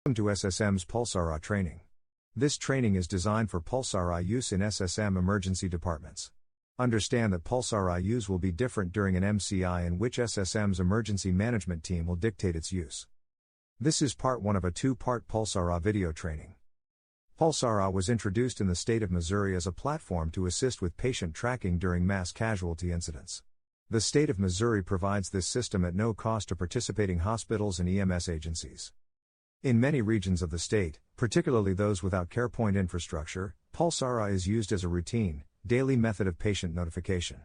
Welcome to SSM's Pulsara training. This training is designed for Pulsara use in SSM emergency departments. Understand that Pulsara use will be different during an MCI in which SSM's emergency management team will dictate its use. This is part 1 of a 2-part Pulsara video training. Pulsara was introduced in the state of Missouri as a platform to assist with patient tracking during mass casualty incidents. The state of Missouri provides this system at no cost to participating hospitals and EMS agencies. In many regions of the state, particularly those without CarePoint infrastructure, Pulsara is used as a routine, daily method of patient notification.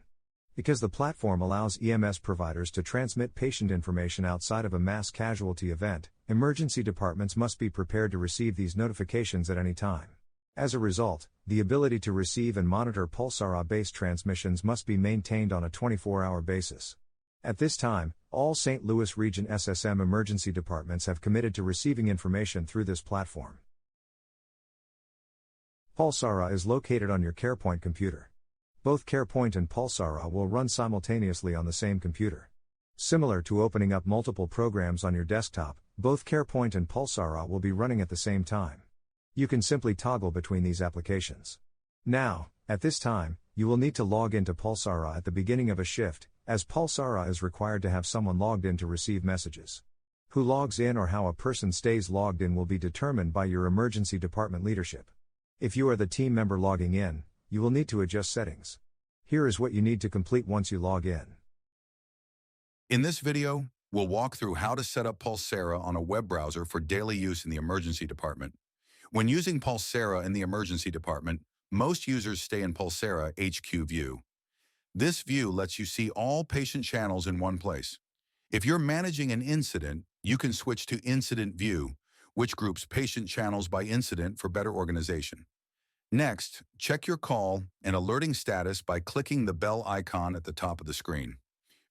Because the platform allows EMS providers to transmit patient information outside of a mass casualty event, emergency departments must be prepared to receive these notifications at any time. As a result, the ability to receive and monitor Pulsara-based transmissions must be maintained on a 24-hour basis. At this time, all St. Louis Region SSM emergency departments have committed to receiving information through this platform. Pulsara is located on your CarePoint computer. Both CarePoint and Pulsara will run simultaneously on the same computer. Similar to opening up multiple programs on your desktop, both CarePoint and Pulsara will be running at the same time. You can simply toggle between these applications. Now, at this time, you will need to log into Pulsara at the beginning of a shift, as Pulsara is required to have someone logged in to receive messages. Who logs in or how a person stays logged in will be determined by your emergency department leadership. If you are the team member logging in, you will need to adjust settings. Here is what you need to complete once you log in. In this video, we'll walk through how to set up Pulsara on a web browser for daily use in the emergency department. When using Pulsara in the emergency department, most users stay in Pulsara HQ view. This view lets you see all patient channels in one place. If you're managing an incident, you can switch to Incident View, which groups patient channels by incident for better organization. Next, check your call and alerting status by clicking the bell icon at the top of the screen.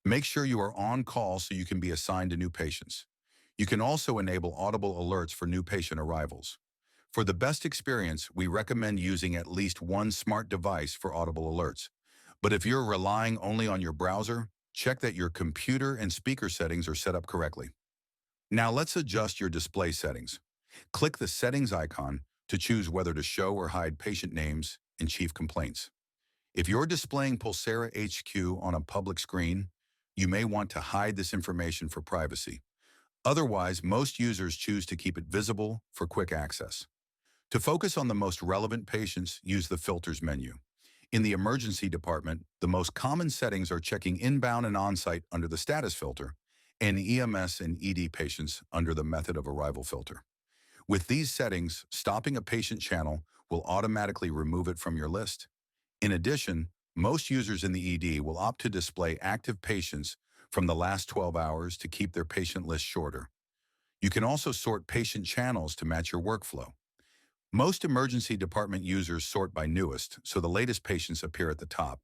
Make sure you are on call so you can be assigned to new patients. You can also enable audible alerts for new patient arrivals. For the best experience, we recommend using at least one smart device for audible alerts. But if you're relying only on your browser, check that your computer and speaker settings are set up correctly. Now let's adjust your display settings. Click the settings icon to choose whether to show or hide patient names and chief complaints. If you're displaying Pulsara HQ on a public screen, you may want to hide this information for privacy. Otherwise, most users choose to keep it visible for quick access. To focus on the most relevant patients, use the Filters menu. In the emergency department, the most common settings are checking inbound and on-site under the status filter, and EMS and ED patients under the method of arrival filter. With these settings, stopping a patient channel will automatically remove it from your list. In addition, most users in the ED will opt to display active patients from the last 12 hours to keep their patient list shorter. You can also sort patient channels to match your workflow. Most emergency department users sort by newest, so the latest patients appear at the top.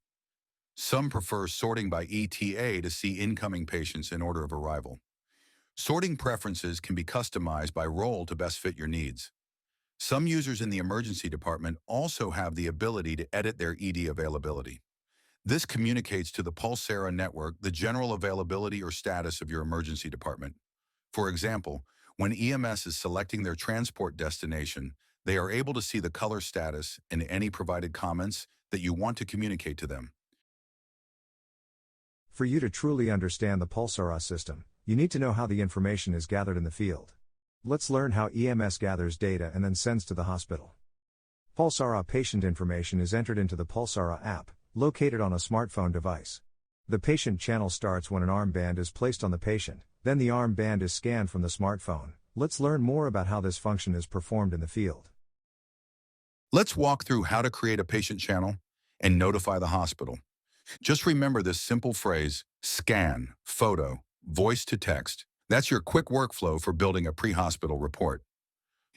Some prefer sorting by ETA to see incoming patients in order of arrival. Sorting preferences can be customized by role to best fit your needs. Some users in the emergency department also have the ability to edit their ED availability. This communicates to the Pulsara network the general availability or status of your emergency department. For example, when EMS is selecting their transport destination, they are able to see the color status and any provided comments that you want to communicate to them. For you to truly understand the Pulsara system, you need to know how the information is gathered in the field. Let's learn how EMS gathers data and then sends to the hospital. Pulsara patient information is entered into the Pulsara app, located on a smartphone device. The patient channel starts when an armband is placed on the patient, then the armband is scanned from the smartphone. Let's learn more about how this function is performed in the field. Let's walk through how to create a patient channel and notify the hospital. Just remember this simple phrase, scan, photo, voice to text. That's your quick workflow for building a pre-hospital report.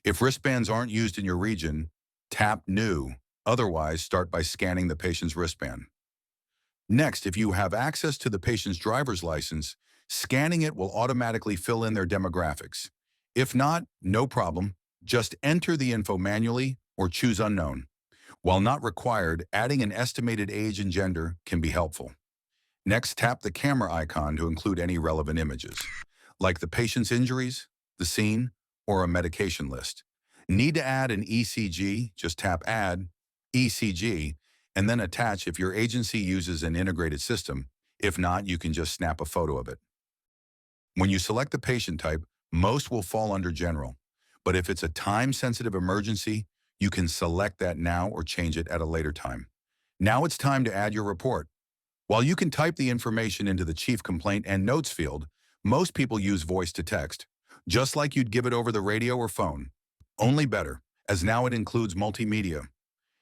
If wristbands aren't used in your region, tap New. Otherwise, start by scanning the patient's wristband. Next, if you have access to the patient's driver's license, scanning it will automatically fill in their demographics. If not, no problem. Just enter the info manually or choose unknown. While not required, adding an estimated age and gender can be helpful. Next, tap the camera icon to include any relevant images, like the patient's injuries, the scene, or a medication list. Need to add an ECG? Just tap Add, ECG, and then attach if your agency uses an integrated system. If not, you can just snap a photo of it. When you select the patient type, most will fall under general. But if it's a time-sensitive emergency, you can select that now or change it at a later time. Now it's time to add your report. While you can type the information into the chief complaint and notes field, most people use voice to text, just like you'd give it over the radio or phone. Only better, as now it includes multimedia.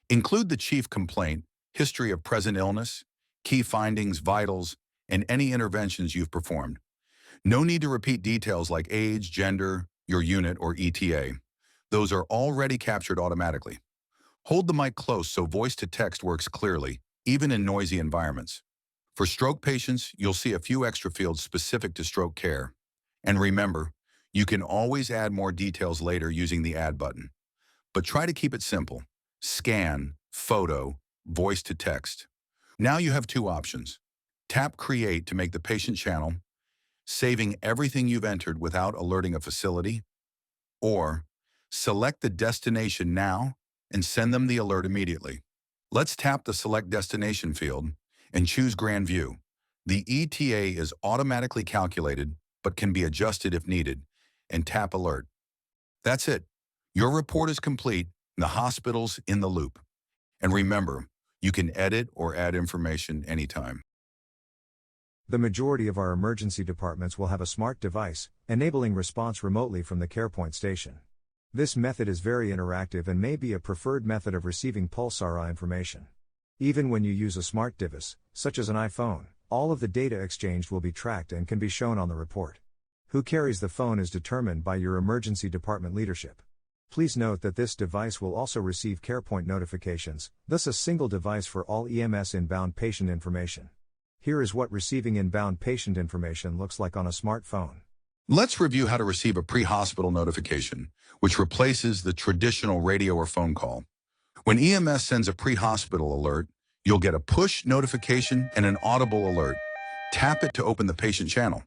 Include the chief complaint, history of present illness, key findings, vitals, and any interventions you've performed. No need to repeat details like age, gender, your unit, or ETA. Those are already captured automatically. Hold the mic close so voice to text works clearly, even in noisy environments. For stroke patients, you'll see a few extra fields specific to stroke care. And remember, you can always add more details later using the Add button. But try to keep it simple. Scan, photo, voice to text. Now you have two options. Tap Create to make the patient channel, saving everything you've entered without alerting a facility, or select the destination now and send them the alert immediately. Let's tap the Select Destination field and choose Grand View. The ETA is automatically calculated, but can be adjusted if needed, and tap Alert. That's it. Your report is complete, and the hospital's in the loop. And remember, you can edit or add information anytime. The majority of our emergency departments will have a smart device, enabling response remotely from the CarePoint station. This method is very interactive and may be a preferred method of receiving Pulsara information. Even when you use a smart device, such as an iPhone, all of the data exchanged will be tracked and can be shown on the report. Who carries the phone is determined by your emergency department leadership. Please note that this device will also receive CarePoint notifications, thus a single device for all EMS inbound patient information. Here is what receiving inbound patient information looks like on a smartphone. Let's review how to receive a pre-hospital notification, which replaces the traditional radio or phone call. When EMS sends a pre-hospital alert, you'll get a push notification and an audible alert. Tap it to open the patient channel.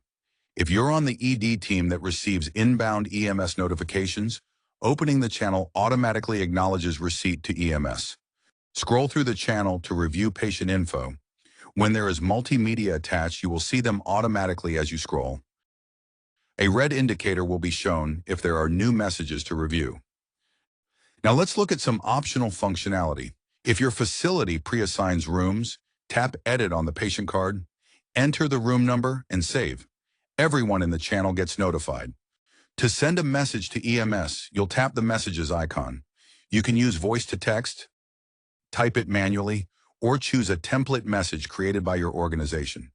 If you're on the ED team that receives inbound EMS notifications, opening the channel automatically acknowledges receipt to EMS. Scroll through the channel to review patient info. When there is multimedia attached, you will see them automatically as you scroll. A red indicator will be shown if there are new messages to review. Now let's look at some optional functionality. If your facility pre-assigns rooms, tap Edit on the patient card, enter the room number, and save. Everyone in the channel gets notified. To send a message to EMS, you'll tap the Messages icon. You can use voice to text, type it manually, or choose a template message created by your organization.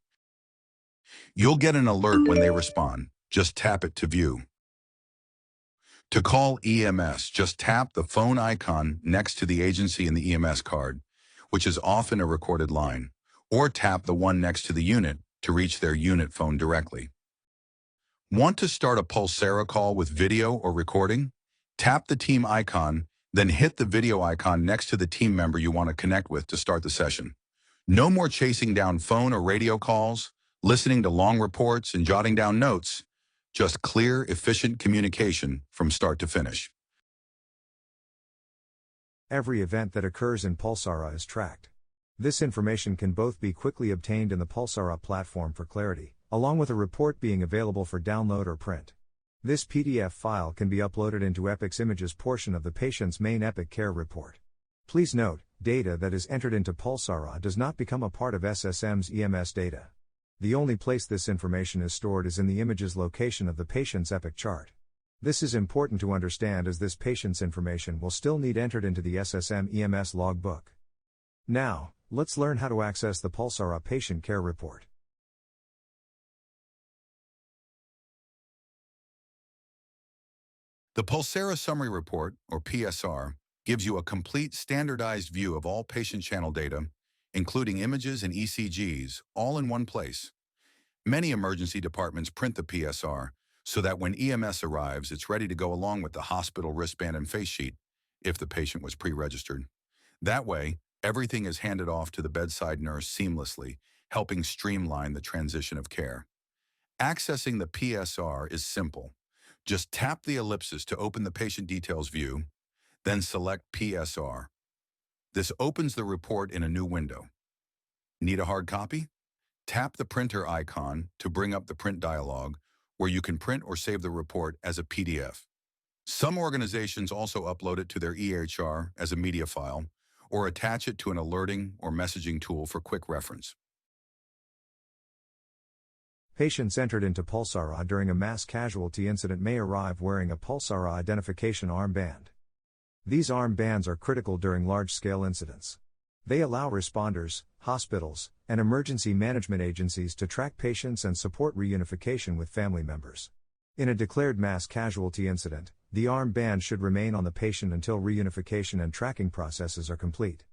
You'll get an alert when they respond. Just tap it to view. To call EMS, just tap the phone icon next to the agency in the EMS card, which is often a recorded line, or tap the one next to the unit to reach their unit phone directly. Want to start a Pulsara call with video or recording? Tap the team icon, then hit the video icon next to the team member you want to connect with to start the session. No more chasing down phone or radio calls, listening to long reports, and jotting down notes. Just clear, efficient communication from start to finish. Every event that occurs in Pulsara is tracked. This information can both be quickly obtained in the Pulsara platform for clarity, along with a report being available for download or print. This PDF file can be uploaded into Epic's Images portion of the patient's main Epic Care report. Please note, data that is entered into Pulsara does not become a part of SSM's EMS data. The only place this information is stored is in the images location of the patient's Epic chart. This is important to understand as this patient's information will still need entered into the SSM EMS logbook. Now, let's learn how to access the Pulsara Patient Care Report. The Pulsara Summary Report, or PSR, gives you a complete standardized view of all patient channel data, including images and ECGs, all in one place. Many emergency departments print the PSR so that when EMS arrives, it's ready to go along with the hospital wristband and face sheet, if the patient was pre-registered. That way, everything is handed off to the bedside nurse seamlessly, helping streamline the transition of care. Accessing the PSR is simple. Just tap the ellipsis to open the patient details view, then select PSR. This opens the report in a new window. Need a hard copy? Tap the printer icon to bring up the print dialog, where you can print or save the report as a PDF. Some organizations also upload it to their EHR as a media file, or attach it to an alerting or messaging tool for quick reference. Patients entered into Pulsara during a mass casualty incident may arrive wearing a Pulsara identification armband. These armbands are critical during large-scale incidents. They allow responders, hospitals, and emergency management agencies to track patients and support reunification with family members. In a declared mass casualty incident, the armband should remain on the patient until reunification and tracking processes are complete.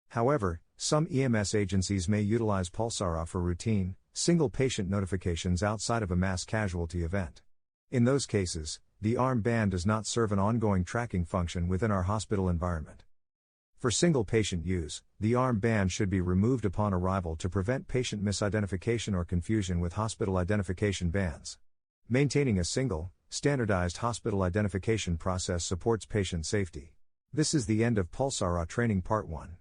However, some EMS agencies may utilize Pulsara for routine, single-patient notifications outside of a mass casualty event. In those cases, the armband does not serve an ongoing tracking function within our hospital environment. For single-patient use, the armband should be removed upon arrival to prevent patient misidentification or confusion with hospital identification bands. Maintaining a single, standardized hospital identification process supports patient safety. This is the end of Pulsara Training Part 1.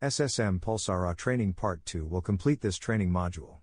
SSM Pulsara Training Part 2 will complete this training module.